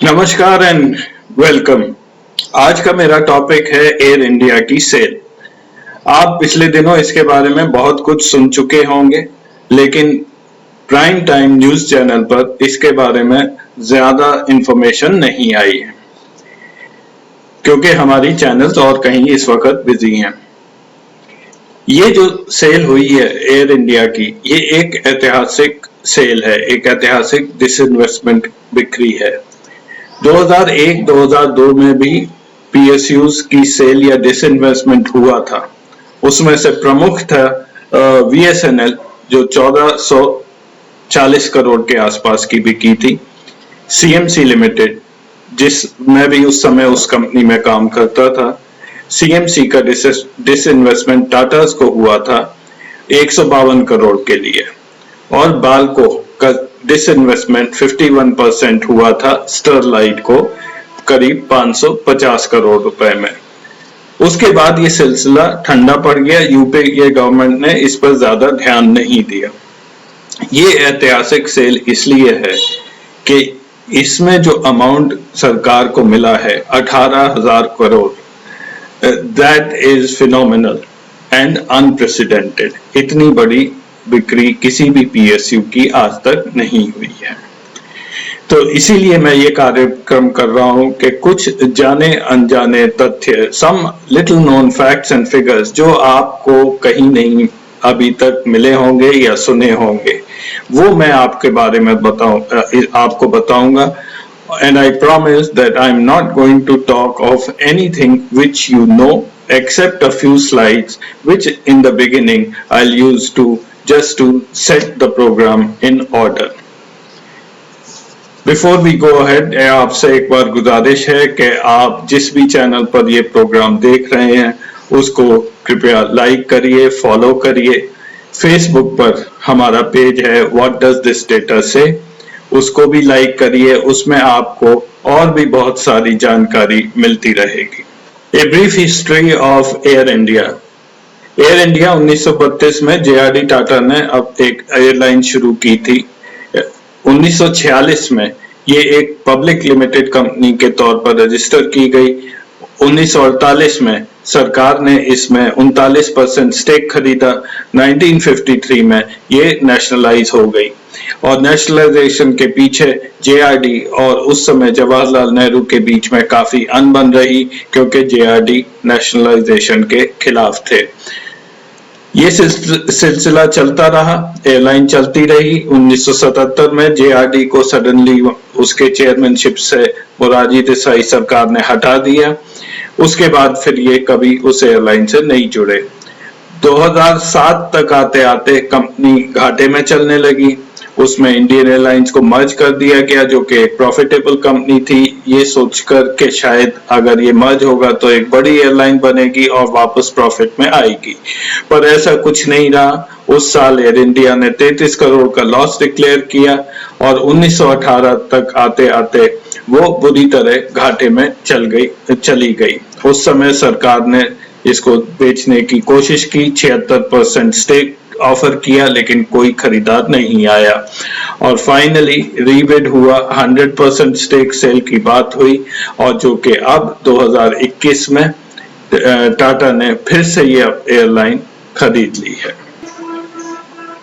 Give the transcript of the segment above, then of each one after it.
नमस्कार and welcome. आज का मेरा टॉपिक है एयर इंडिया की सेल। आप पिछले दिनों इसके बारे में बहुत कुछ सुन चुके होंगे, लेकिन प्राइम टाइम न्यूज चैनल पर इसके बारे में ज्यादा इंफॉर्मेशन नहीं आई है, क्योंकि हमारी चैनल्स और कहीं इस वक्त बिजी हैं। ये जो सेल हुई है एयर इंडिया की, ये एक ऐतिहासिक सेल है, एक ऐतिहासिक डिसइन्वेस्टमेंट बिक्री है। 2001-2002 में भी पीएसयूज की सेल या डिसइन्वेस्टमेंट हुआ था। उसमें से प्रमुख था वीएसएनएल, जो 1440 करोड़ के आसपास की बिकी थी। सीएमसी लिमिटेड, जिसमें भी उस समय उस कंपनी में काम करता था, सीएमसी का डिसइन्वेस्टमेंट टाटास को हुआ था 152 करोड़ के लिए, और बाल्को का डिसइन्वेस्टमेंट 51% हुआ था स्टरलाइट को करीब 550 करोड़ रुपए में। उसके बाद ये सिलसिला ठंडा पड़ गया। यूपीए गवर्नमेंट ने इस पर ज्यादा ध्यान नहीं दिया। ये ऐतिहासिक सेल इसलिए है कि इसमें जो अमाउंट सरकार को मिला है 18,000 crore, that is phenomenal and unprecedented. इतनी बड़ी बिक्री किसी भी पीएसयू की आज तक नहीं हुई है। तो इसीलिए मैं ये कार्यक्रम कर रहा हूं कि कुछ जाने अनजाने तथ्य, some little known facts and figures, जो आपको कहीं नहीं अभी तक मिले होंगे या सुने होंगे, वो मैं आपके बारे में आपको बताऊंगा। And I promise that I'm not going to talk of anything which you know, except a few slides which in the beginning I'll use just to set the program in order. Before we go ahead, आपसे एक बार गुजारिश है कि आप जिस भी channel पर ये प्रोग्राम देख रहे हैं उसको कृपया लाइक करिए, फॉलो करिए। फेसबुक पर हमारा पेज है What Does This Data Say, उसको भी लाइक करिए। उसमें आपको और भी बहुत सारी जानकारी मिलती रहेगी। A brief history of Air India. Air India 1932 में जेआरडी टाटा ने अब एक एयरलाइन शुरू की थी। 1946 में ये एक पब्लिक लिमिटेड कंपनी के तौर पर रजिस्टर की गई। 1948 में सरकार ने इसमें 39% स्टेक खरीदा। 1953 में ये नेशनलाइज हो गई, और नेशनलाइजेशन के पीछे जेआरडी और उस समय जवाहरलाल नेहरू के बीच में काफी अनबन रही, क्योंकि जेआरडी नेशनलाइजेशन के खिलाफ थे। ये सिलसिला चलता रहा, एयरलाइन चलती रही। 1977 में जेआरडी को सडनली उसके चेयरमैनशिप से मोरारजी देसाई सरकार ने हटा दिया। उसके बाद फिर ये कभी उस एयरलाइन से नहीं जुड़े। 2007 तक आते आते कंपनी घाटे में चलने लगी। उसमें इंडियन एयरलाइंस को मर्ज कर दिया गया, जो कि एक प्रॉफिटेबल कंपनी थी, ये सोचकर कि शायद अगर ये मर्ज होगा तो एक बड़ी एयरलाइन बनेगी और वापस प्रॉफिट में आएगी, पर ऐसा कुछ नहीं रहा। उस साल एयर इंडिया ने 33 करोड़ का लॉस डिक्लेयर किया, और 1918 तक आते आते वो बुरी तरह घाटे में चली गई। उस समय सरकार ने इसको बेचने की कोशिश की, 76% स्टेक ऑफर किया, लेकिन कोई खरीदार नहीं आया, और फाइनली रीबिड हुआ। 100% स्टेक सेल की बात हुई, और जो कि अब 2021 में टाटा ने फिर से ये एयरलाइन खरीद ली है।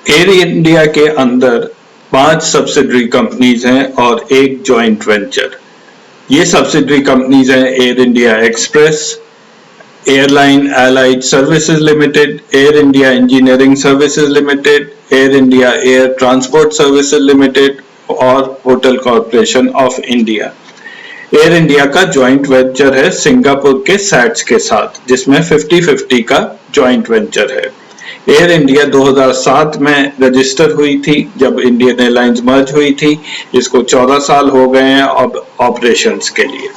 एयर इंडिया के अंदर 5 सब्सिडरी कंपनीज हैं और एक जॉइंट वेंचर। ये सब्सिडरी कंपनीज हैं Air India express, airline allied services limited, Air India engineering services limited, Air India air transport services limited और hotel corporation of India. Air India का joint venture है Singapore के SATS के साथ, जिसमें 50-50 का जॉइंट वेंचर है। एयर इंडिया 2007 में रजिस्टर हुई थी, जब इंडियन एयरलाइंस मर्ज हुई थी। इसको 14 साल हो गए हैं अब ऑपरेशंस के लिए।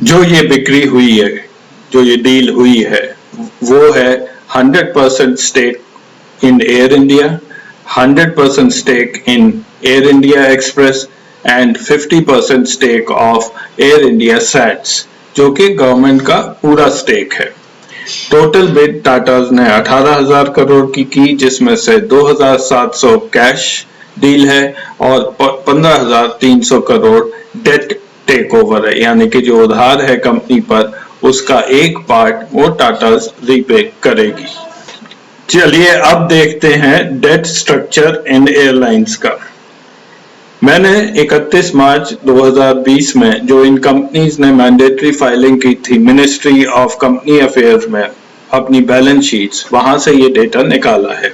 जो ये बिक्री हुई है, जो ये डील हुई है, वो है 100% stake in Air India, 100% stake in Air India Express and 50% stake of Air India SATS, जो कि गवर्नमेंट का पूरा स्टेक है। टोटल बिड टाटा ने 18,000 करोड़ की, जिसमें से 2,700 कैश डील है और 15,300 करोड़ डेट टेक ओवर है, यानी कि जो उधार है कंपनी पर उसका एक पार्ट वो टाटा रीपे करेगी। चलिए अब देखते हैं डेट स्ट्रक्चर इन एयरलाइंस का। मैंने 31 मार्च 2020 में जो इन कंपनीज ने मैंडेटरी फाइलिंग की थी मिनिस्ट्री ऑफ कंपनी अफेयर्स में अपनी बैलेंस शीट्स, वहां से ये डेटा निकाला है।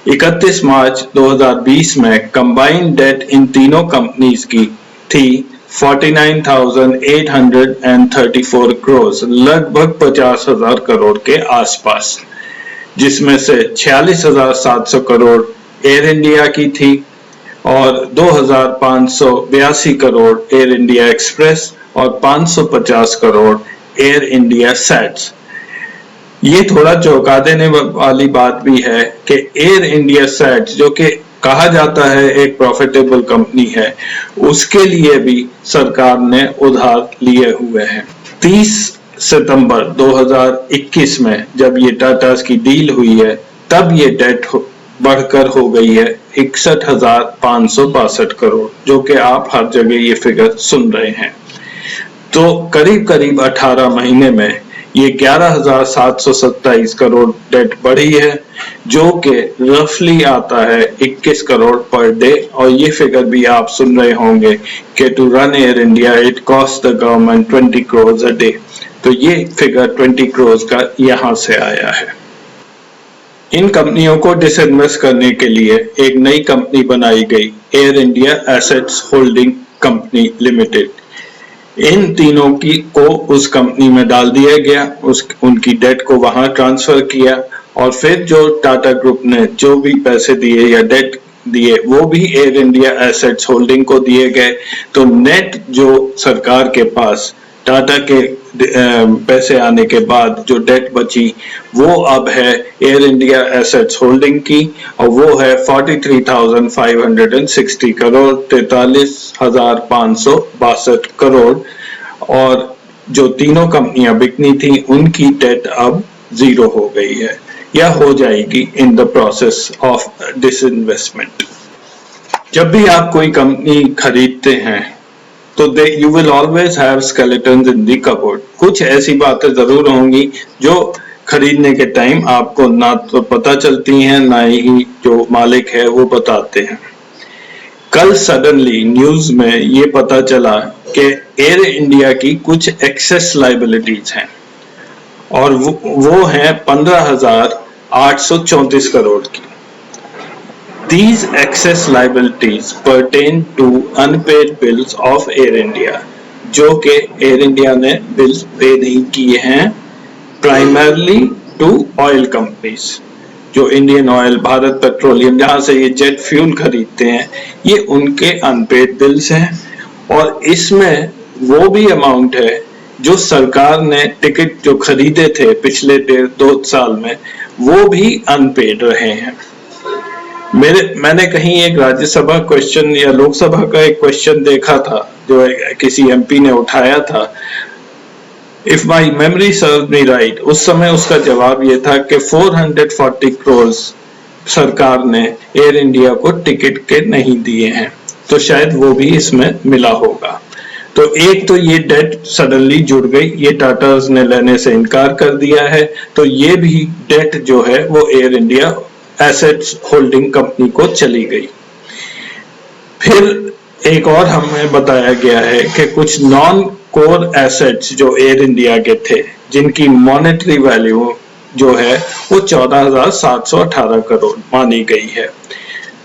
31 मार्च 2020 में कंबाइंड डेट इन तीनों कंपनीज की थी 49,834 करोड़, लगभग 50,000 करोड़ के आसपास, जिसमें से 46,700 करोड़ एयर इंडिया की थी और 2,582 करोड़ एयर इंडिया एक्सप्रेस और 550 करोड़ एयर इंडिया सैट्स। ये थोड़ा चौंका देने वाली बात भी है कि एयर इंडिया सैट्स, जो कि कहा जाता है एक प्रॉफिटेबल कंपनी है, उसके लिए भी सरकार ने उधार लिए हुए हैं। 30 सितंबर 2021 में जब ये टाटा की डील हुई है तब ये डेट बढ़कर हो गई है 61,562 करोड़, जो कि आप हर जगह ये फिगर सुन रहे हैं। तो करीब करीब 18 महीने में ये 11,727 करोड़ डेट बढ़ी है, जो कि रफली आता है 21 करोड़ पर डे। और ये फिगर भी आप सुन रहे होंगे कि to run Air India it cost the government 20 crore a day. तो ये फिगर 20 करोड़ का यहां से आया है। इन कंपनियों को डिसइन्वेस्ट करने के लिए एक नई कंपनी बनाई गई, Air India assets holding company limited. इन तीनों की को उस कंपनी में डाल दिया गया, उनकी डेट को वहां ट्रांसफर किया और फिर जो टाटा ग्रुप ने जो भी पैसे दिए या डेट दिए वो भी एयर इंडिया एसेट्स होल्डिंग को दिए गए। तो नेट जो सरकार के पास टाटा के पैसे आने के बाद जो डेट बची वो अब है एयर इंडिया एसेट्स होल्डिंग की, और वो है 43,560 करोड़, 43,562 करोड़। और जो तीनों कंपनियां बिकनी थी उनकी डेट अब जीरो हो गई है या हो जाएगी in the process of disinvestment. जब भी आप कोई कंपनी खरीदते हैं तो you will always have skeletons in the cupboard. कुछ ऐसी बातें जरूर होंगी जो खरीदने के टाइम आपको ना तो पता चलती हैं, ना ही जो मालिक है वो बताते हैं। कल सडनली न्यूज में ये पता चला कि एयर इंडिया की कुछ एक्सेस लाइबिलिटीज हैं और वो है 15,834 करोड़ की। These excess liabilities pertain to unpaid bills of Air India, जो कि एयर इंडिया ने बिल्स पे नहीं किए हैं, प्राइमरली टू ऑयल कंपनीज, जो इंडियन ऑयल, भारत पेट्रोलियम, जहां से ये जेट फ्यूल खरीदते हैं, ये उनके अनपेड बिल्स हैं। और इसमें वो भी अमाउंट है जो सरकार ने टिकट जो खरीदे थे पिछले 1.5-2 साल में, वो भी अनपेड रहे हैं। मैंने कहीं एक राज्यसभा क्वेश्चन या लोकसभा का एक क्वेश्चन देखा था जो किसी एमपी ने उठाया था, if my memory serve me right, उस समय उसका जवाब ये था कि 440 करोड़ सरकार ने एयर इंडिया को टिकट के नहीं दिए हैं, तो शायद वो भी इसमें मिला होगा। तो एक तो ये डेट सडनली जुड़ गई, ये टाटास ने लेने से इनकार कर दिया है, तो ये भी डेट जो है वो air India assets holding company को चली गई। फिर एक और हमें बताया गया है कि कुछ नॉन कोर एसेट्स जो एयर इंडिया के थे, जिनकी मॉनेटरी वैल्यू जो है वो 14,718 करोड़ मानी गई है,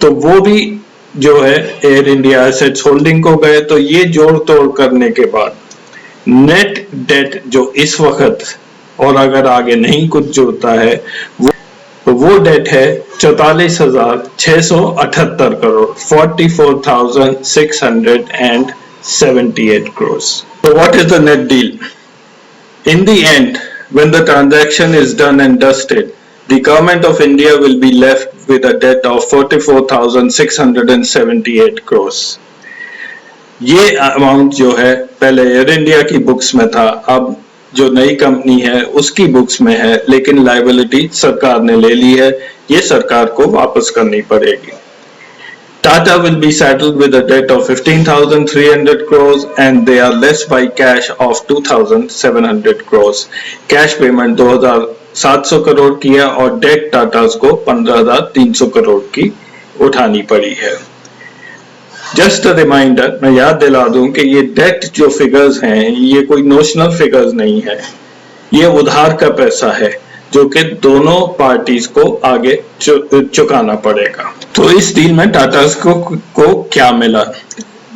तो वो भी जो है एयर इंडिया एसेट्स होल्डिंग को गए। तो ये जोड़ तोड़ करने के बाद नेट डेट जो इस वक्त और अगर आगे नहीं कुछ जुड़ता है वो डेट है 44,678 crore, 44,678 crores. So what is the net deal? In the end, when the transaction is done and dusted, the government of India will be left with a debt of 44,678 crores. ये अमाउंट जो है पहले air India की books में था, अब जो नई कंपनी है उसकी बुक्स में है, लेकिन लायबिलिटी सरकार ने ले ली है, ये सरकार को वापस करनी पड़ेगी। Tata will be saddled with a debt of 15,300 crores and they are less by cash of 2,700 crores. Cash payment 2,700 crore की है और डेट टाटास को 15,300 करोड़ की उठानी पड़ी है। जस्ट अ रिमाइंडर, मैं याद दिला दूं कि ये डेट जो फिगर्स हैं ये कोई नोशनल फिगर्स नहीं है, ये उधार का पैसा है जो कि दोनों पार्टीज को आगे चुकाना पड़ेगा। तो इस डील में टाटास को क्या मिला,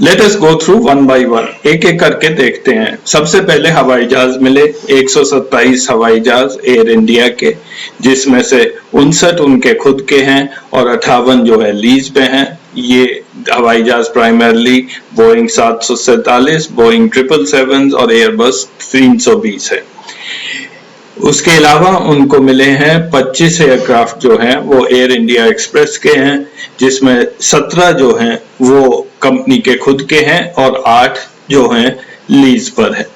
let us go through one by one, एक एक करके देखते हैं। सबसे पहले हवाई जहाज मिले, 127 हवाई जहाज एयर इंडिया के, जिसमें से 59 उनके खुद के हैं और 58 जो है लीज पे हैं। ये हवाई जहाज प्राइमरली बोइंग 747, बोइंग 777 और एयरबस 320 है। उसके अलावा उनको मिले हैं 25 एयरक्राफ्ट जो हैं वो एयर इंडिया एक्सप्रेस के हैं, जिसमें 17 जो हैं वो कंपनी के खुद के हैं और 8 जो हैं लीज पर है।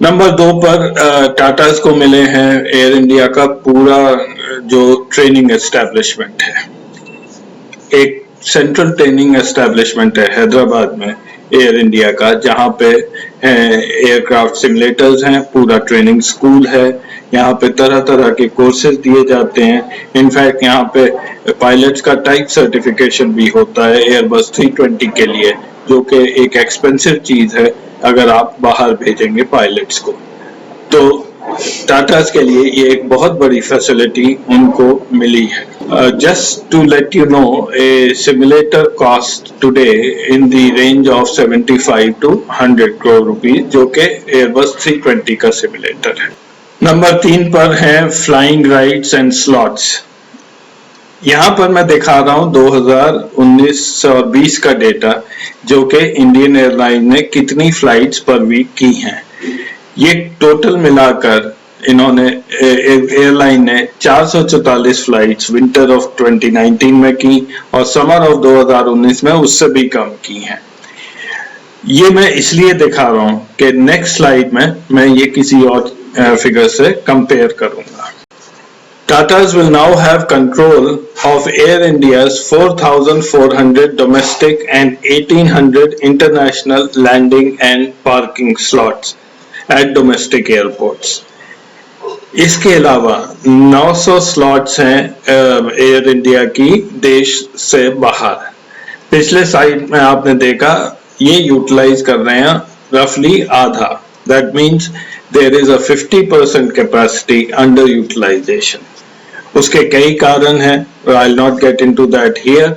नंबर 2 पर टाटास को मिले हैं एयर इंडिया का पूरा जो ट्रेनिंग एस्टेब्लिशमेंट है। एक सेंट्रल ट्रेनिंग एस्टेब्लिशमेंट है हैदराबाद में एयर इंडिया का, जहां पे एयरक्राफ्ट सिमुलेटर्स हैं, पूरा ट्रेनिंग स्कूल है, यहाँ पे तरह तरह के कोर्सेज दिए जाते हैं। इनफैक्ट यहाँ पे पायलट्स का टाइप सर्टिफिकेशन भी होता है एयरबस 320 के लिए, जो कि एक एक्सपेंसिव चीज है अगर आप बाहर भेजेंगे पायलट्स को। तो टाटास के लिए ये एक बहुत बड़ी फैसिलिटी उनको मिली है। Just to let you know, a simulator costs today in the range of 75 to 100 crore rupees, जो कि Airbus 320 का सिमुलेटर है। नंबर 3 पर है फ्लाइंग राइड्स एंड स्लॉट्स। यहाँ पर मैं दिखा रहा हूँ 2019 और 20 का डेटा, जो कि इंडियन एयरलाइन ने कितनी फ्लाइट्स पर वीक की हैं। ये टोटल मिलाकर इन्होंने एयरलाइन ने 444 फ्लाइट्स विंटर ऑफ 2019 में की और समर ऑफ 2019 में उससे भी कम की हैं। ये मैं इसलिए दिखा रहा हूं कि नेक्स्ट स्लाइड में मैं ये किसी और फिगर से कंपेयर करूंगा। Tatas will now have control of Air India's 4,400 domestic and 1,800 international landing and parking slots at domestic airports. इसके अलावा 900 स्लॉट्स हैं एयर इंडिया की देश से बाहर। पिछले साइड में आपने देखा ये यूटिलाइज कर रहे हैं रफली आधा, that means there is a 50% capacity under utilization. उसके कई कारण हैं, I will not get into that here,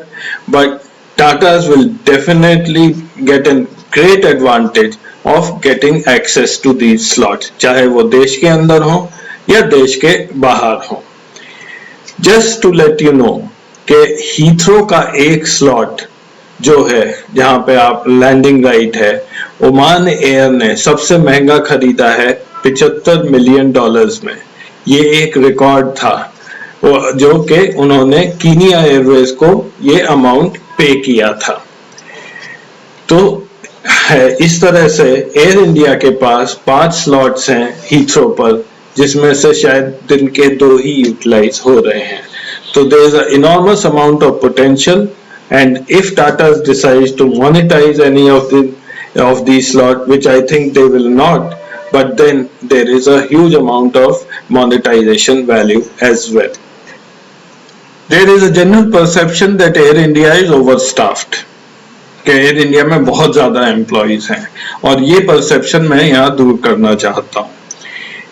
but Tatas will definitely get an great advantage of getting access to these slots, चाहे वो देश के अंदर हो या देश के बाहर हो। Just to let you know कि हीथ्रो का एक स्लॉट जो है जहां पे आप लैंडिंग राइट है, ओमान एयर ने सबसे महंगा खरीदा है $75 मिलियन में। ये एक रिकॉर्ड था जो कि उन्होंने कीनिया एयरवेज को ये अमाउंट पे किया था। तो इस तरह से एयर इंडिया के पास 5 स्लॉट्स हैं हीथ्रो पर, जिसमें से शायद दिन के 2 ही यूटिलाइज हो रहे हैं। तो there is a enormous amount of potential, and if Tata decides to monetize any of these slot, which I think they will not, but then there is a huge amount of monetization value as well. There is a general perception that Air India is overstaffed, कि air India में बहुत ज्यादा employees हैं, और ये perception मैं यहाँ दूर करना चाहता हूँ।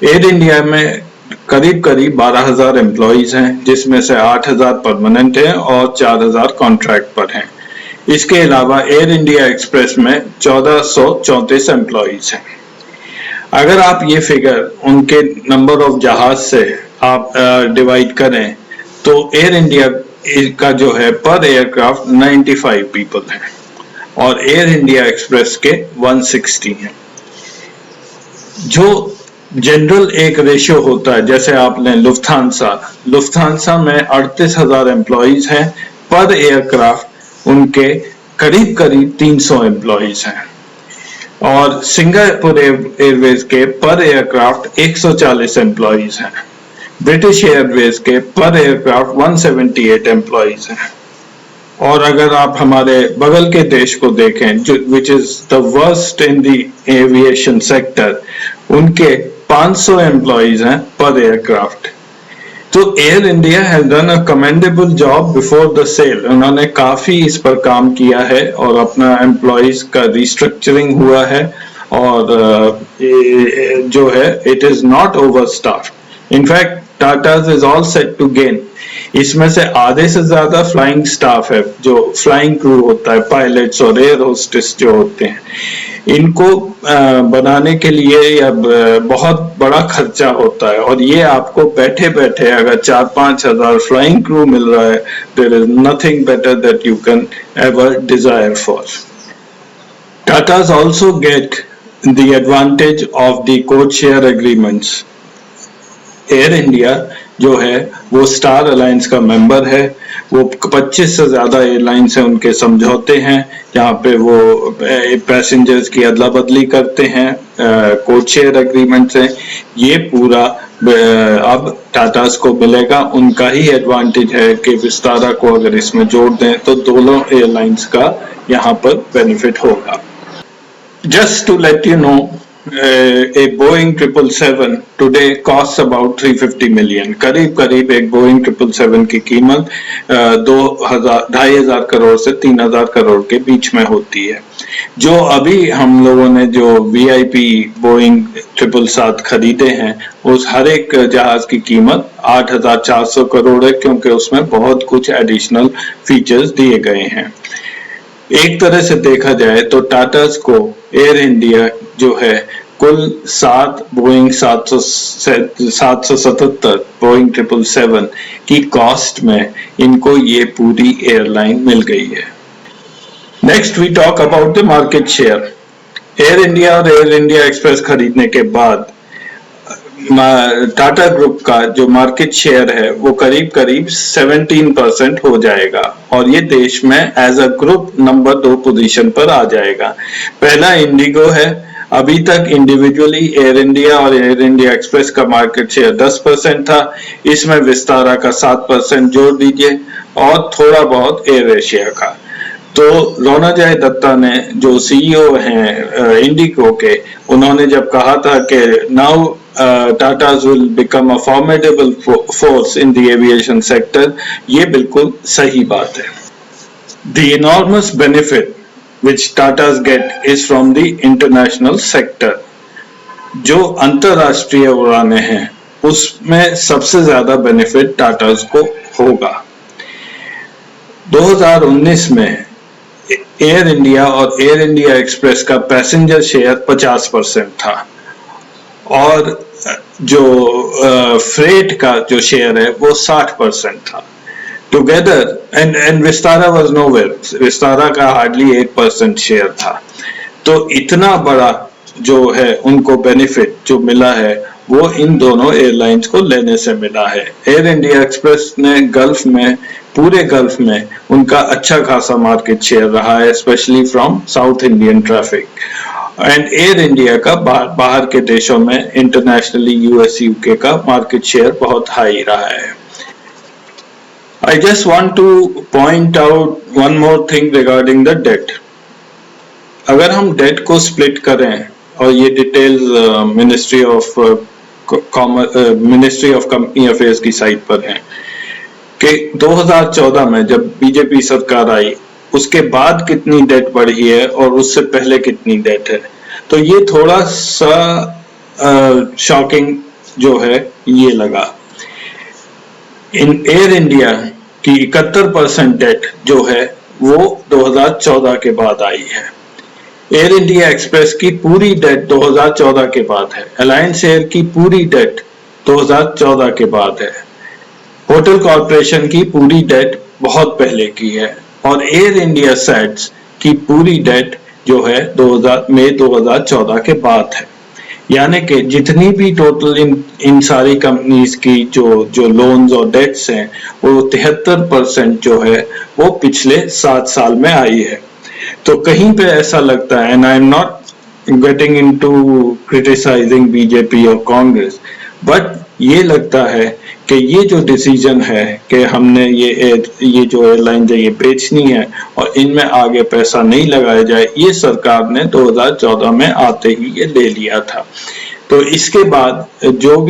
एयर इंडिया में करीब 12,000 एम्प्लॉइज हैं, जिसमें से 8,000 परमानेंट हैं और 4,000 कॉन्ट्रैक्ट पर हैं। इसके अलावा एयर इंडिया एक्सप्रेस में 1,434 एम्प्लॉइज हैं। अगर आप ये फिगर उनके नंबर ऑफ जहाज से आप डिवाइड करें तो एयर इंडिया का जो है पर एयरक्राफ्ट 95 पीपल हैं और एयर इंडिया एक्सप्रेस के 160 हैं। जो जनरल एक रेशियो होता है, जैसे आपने लुफ्थांसा में 38,000 एम्प्लॉइज हैं, पर एयरक्राफ्ट उनके करीब 300 एम्प्लॉइज हैं, और सिंगापुर एयरवेज के पर एयरक्राफ्ट 140 एम्प्लॉइज हैं। ब्रिटिश एयरवेज के पर एयरक्राफ्ट 178 एम्प्लॉइज हैं। और अगर आप हमारे बगल के देश को देखें जो which is the worst in the aviation sector, उनके 500 एम्प्लॉइज हैं पर एयरक्राफ्ट। तो air India has done a commendable job before the sale. उन्होंने काफी इस पर काम किया है और अपना एम्प्लॉइज का रिस्ट्रक्चरिंग हुआ है और जो है it is not over staff. In fact Tatas is all set to gain. इसमें से आधे से ज्यादा फ्लाइंग स्टाफ है, जो फ्लाइंग क्रू होता है, पायलट्स और एयर होस्टेस जो होते हैं, इनको बनाने के लिए या बहुत बड़ा खर्चा होता है। और ये आपको बैठे बैठे अगर 4-5 हजार फ्लाइंग क्रू मिल रहा है, there is nothing better that you can ever desire for. Tatas also get the advantage of the code share agreements. Air India जो है वो स्टार अलायंस का मेंबर है। वो 25 से ज्यादा एयरलाइंस हैं, उनके समझौते हैं जहाँ पे वो पैसेंजर्स की अदला बदली करते हैं, कोड शेयर एग्रीमेंट से। ये पूरा अब टाटास को मिलेगा। उनका ही एडवांटेज है कि विस्तारा को अगर इसमें जोड़ दें तो दोनों एयरलाइंस का यहाँ पर बेनिफिट होगा। Just to let you know, a Boeing 777 today costs about 350 million। करीब एक Boeing 777 की कीमत 2,500 करोड़ से 3,000 करोड़ के बीच में होती है। जो अभी हम लोगों ने जो VIP Boeing 777 खरीदे हैं, उस हर एक जहाज की कीमत 8,400 करोड़ है, क्योंकि उसमें बहुत कुछ एडिशनल फीचर्स दिए गए हैं। एक तरह से देखा जाए तो टाटास को एयर इंडिया जो है कुल 7 बोइंग 777 बोइंग 777 की कॉस्ट में इनको ये पूरी एयरलाइन मिल गई है। Next we talk about the market share. Air India और एयर इंडिया एक्सप्रेस खरीदने के बाद टाटा ग्रुप का जो मार्केट शेयर है वो करीब 17% हो जाएगा और ये देश में as a group number 2 position पर आ जाएगा। पहला इंडिगो है। अभी तक इंडिविजुअली एयर इंडिया और एयर इंडिया एक्सप्रेस का मार्केट शेयर 10% था। इसमें विस्तारा का 7% जोड़ दीजिए और थोड़ा बहुत एयर एशिया का। तो रोनाजय दत्ता ने जो सीईओ हैं इंडिगो के, उन्होंने जब कहा था कि now Tatas will become a formidable force in the aviation sector, ये बिल्कुल सही बात है। The enormous benefit which Tatas get is from the international sector। जो अंतरराष्ट्रीय उड़ानें हैं उसमें सबसे ज्यादा बेनिफिट टाटास को होगा। 2019 में एयर इंडिया और एयर इंडिया एक्सप्रेस का पैसेंजर शेयर 50% था और जो फ्रेट का जो शेयर है वो 60% था। Together and Vistara was nowhere. Vistara का हार्डली 8% शेयर था। तो इतना बड़ा जो है उनको बेनिफिट जो मिला है वो इन दोनों एयरलाइंस को लेने से मिला है। एयर इंडिया एक्सप्रेस ने गल्फ में, पूरे गल्फ में उनका अच्छा खासा मार्केट शेयर रहा है, specially from south Indian traffic. And air India का बाहर के देशों में इंटरनेशनली यूएस यूके का मार्केट शेयर बहुत हाई रहा है। I just want to point out one more thing regarding the debt. अगर हम डेट को स्प्लिट करें, और ये details ministry of company affairs की साइट पर है, कि 2014 में जब बीजेपी सरकार आई उसके बाद कितनी डेट बढ़ी है और उससे पहले कितनी डेट है, तो ये थोड़ा सा शॉकिंग जो है ये लगा। इन एयर इंडिया की 71% डेट जो है वो 2014 के बाद आई है। एयर इंडिया एक्सप्रेस की पूरी डेट 2014 के बाद है। अलायंस एयर की पूरी डेट 2014 के बाद है। होटल कॉर्पोरेशन की पूरी डेट बहुत पहले की है और एयर इंडिया सेट्स की पूरी डेट जो है मई 2014 के बाद है। यानी कि जितनी भी टोटल इन सारी कंपनीज की जो लोन्स और डेट्स हैं वो 73% जो है वो पिछले 7 साल में आई है। तो कहीं पे ऐसा लगता है, and I am not getting into criticizing BJP और कांग्रेस, बट ये लगता है कि ये जो डिसीजन है कि हमने ये जो एयरलाइन है ये बेचनी है और इनमें आगे पैसा नहीं लगाया जाए, ये सरकार ने 2014 में आते ही ये ले लिया था। तो इसके बाद जो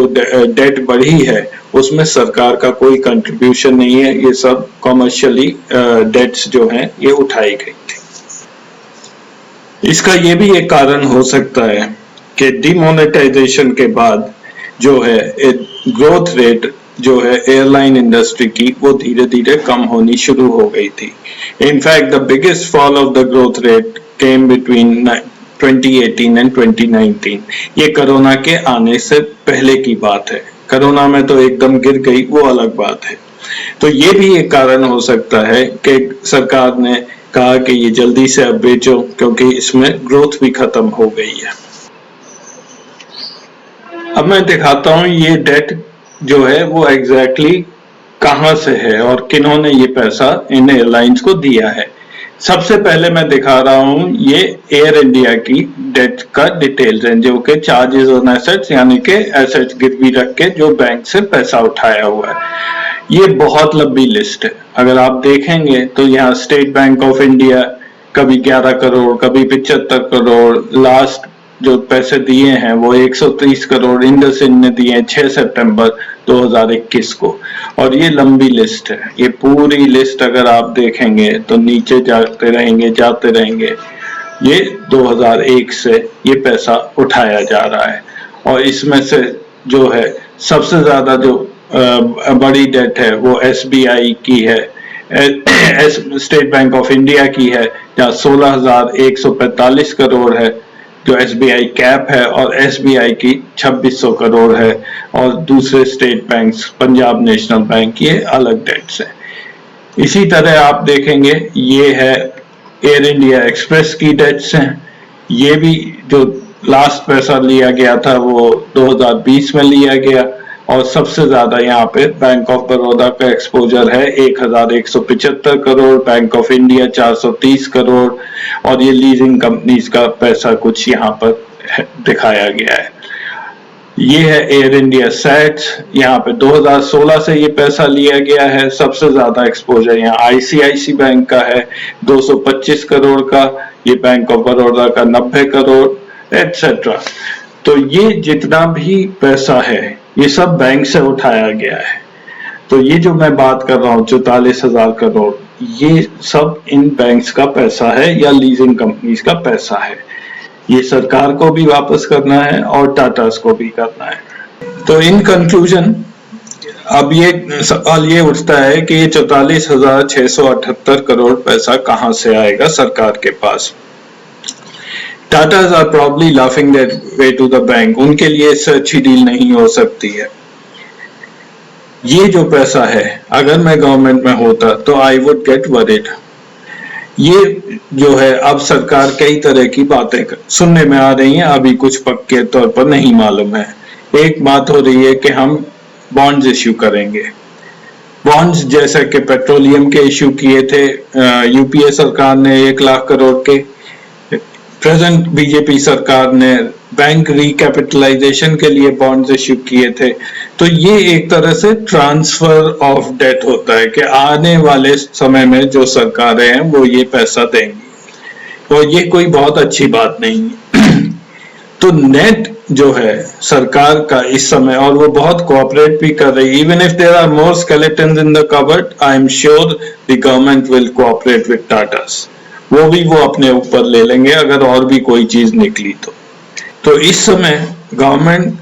डेट बढ़ी है उसमें सरकार का कोई कंट्रीब्यूशन नहीं है, ये सब कॉमर्शियली डेट्स जो हैं ये उठाई गई थी। इसका ये भी एक कारण हो सकता है कि डिमोनेटाइजेशन के बाद जो है ग्रोथ रेट जो है एयरलाइन इंडस्ट्री की वो धीरे धीरे कम होनी शुरू हो गई थी। In fact the biggest fall of the growth rate came between 2018 and 2019। ये कोरोना के आने से पहले की बात है, कोरोना में तो एकदम गिर गई, वो अलग बात है। तो ये भी एक कारण हो सकता है कि सरकार ने कहा कि ये जल्दी से अब बेचो क्योंकि इसमें ग्रोथ भी खत्म हो गई है। अब मैं दिखाता हूं ये डेट जो है वो एग्जैक्टली कहां से है और किन्होंने ये पैसा इन एयरलाइंस को दिया है। सबसे पहले मैं दिखा रहा हूं ये एयर इंडिया की डेट का डिटेल्स है, जो कि चार्जेस ऑन एसेट्स यानी कि एसेट्स गिरवी रख के जो बैंक से पैसा उठाया हुआ है। ये बहुत लंबी लिस्ट है, अगर आप देखेंगे तो यहाँ स्टेट बैंक ऑफ इंडिया कभी 11 करोड़ कभी 75 करोड़, लास्ट जो पैसे दिए हैं वो 130 करोड़ इंडसइंड ने दिए 6 सितंबर 2021 को। और ये लंबी लिस्ट है, ये पूरी लिस्ट अगर आप देखेंगे तो नीचे जाते रहेंगे। ये 2001 से ये पैसा उठाया जा रहा है और इसमें से जो है सबसे ज्यादा जो बड़ी डेट है वो एसबीआई की है, स्टेट बैंक ऑफ इंडिया की है, जहाँ 16,145 करोड़ है जो एसबीआई कैप है, और एसबीआई की 2600 करोड़ है, और दूसरे state banks Punjab national bank ये अलग डेट्स है। इसी तरह आप देखेंगे ये है एयर इंडिया एक्सप्रेस की डेट्स हैं, ये भी जो लास्ट पैसा लिया गया था वो 2020 में लिया गया, और सबसे ज्यादा यहाँ पे बैंक ऑफ बड़ौदा का एक्सपोजर है 1175 crore, bank of India 430 crore, और ये लीजिंग कंपनीज का पैसा कुछ यहाँ पर दिखाया गया है। ये है एयर इंडिया सैट्स, यहाँ पे 2016 से ये पैसा लिया गया है। सबसे ज्यादा एक्सपोजर यहाँ आईसीआईसी बैंक का है 225 करोड़ का, ये बैंक ऑफ बड़ौदा का 90 करोड़ एटसेट्रा। तो ये जितना भी पैसा है ये सब बैंक से उठाया गया है। तो ये जो मैं बात कर रहा हूँ 44,000 करोड़, ये सब इन बैंक्स का पैसा है या लीजिंग कंपनीज का पैसा है। ये सरकार को भी वापस करना है और टाटास को भी करना है। तो इन कंक्लूजन अब ये सवाल ये उठता है कि ये 44,678 करोड़ पैसा कहां से आएगा सरकार के पास। Tatas are probably laughing their way to the bank. उनके लिए इससे अच्छी डील नहीं हो सकती है। ये जो पैसा है अगर मैं गवर्नमेंट में होता तो आई वुड गेट वरीड। ये जो है अब सरकार कई तरह की बातें सुनने में आ रही हैं, अभी कुछ पक्के तौर पर नहीं मालूम है। एक बात हो रही है कि हम बॉन्ड्स इश्यू करेंगे, बॉन्ड्स जैसे कि पेट्रोलियम के इश्यू किए थे यूपीए सरकार ने 1 लाख करोड़ के, प्रेजेंट बीजेपी सरकार ने बैंक रिकैपिटलाइजेशन के लिए बॉन्ड्स इश्यू किए थे। तो ये एक तरह से ट्रांसफर ऑफ डेट होता है कि आने वाले समय में जो सरकारें हैं वो ये पैसा देंगी, और ये कोई बहुत अच्छी बात नहीं है। तो नेट जो है सरकार का इस समय, और वो बहुत कोऑपरेट भी कर रही है, even if there are more skeletons in the cupboard, I am sure the government will cooperate with Tatas. वो अपने ऊपर ले लेंगे अगर और भी कोई चीज निकली तो इस समय गवर्नमेंट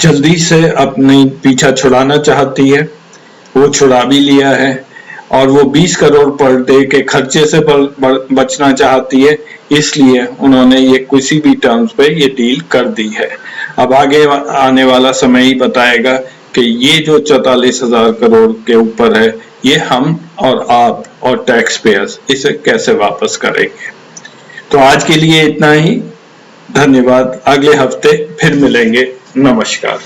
जल्दी से अपनी पीछा छुड़ाना चाहती है, वो छुड़ा भी लिया है, और वो 20 करोड़ पर डे के खर्चे से बचना चाहती है, इसलिए उन्होंने ये किसी भी टर्म्स पे ये डील कर दी है। अब आगे आने वाला समय ही बताएगा कि ये जो 44,000 करोड़ के ऊपर है ये हम और आप और टैक्स पेयर्स इसे कैसे वापस करेंगे। तो आज के लिए इतना ही, धन्यवाद। अगले हफ्ते फिर मिलेंगे, नमस्कार।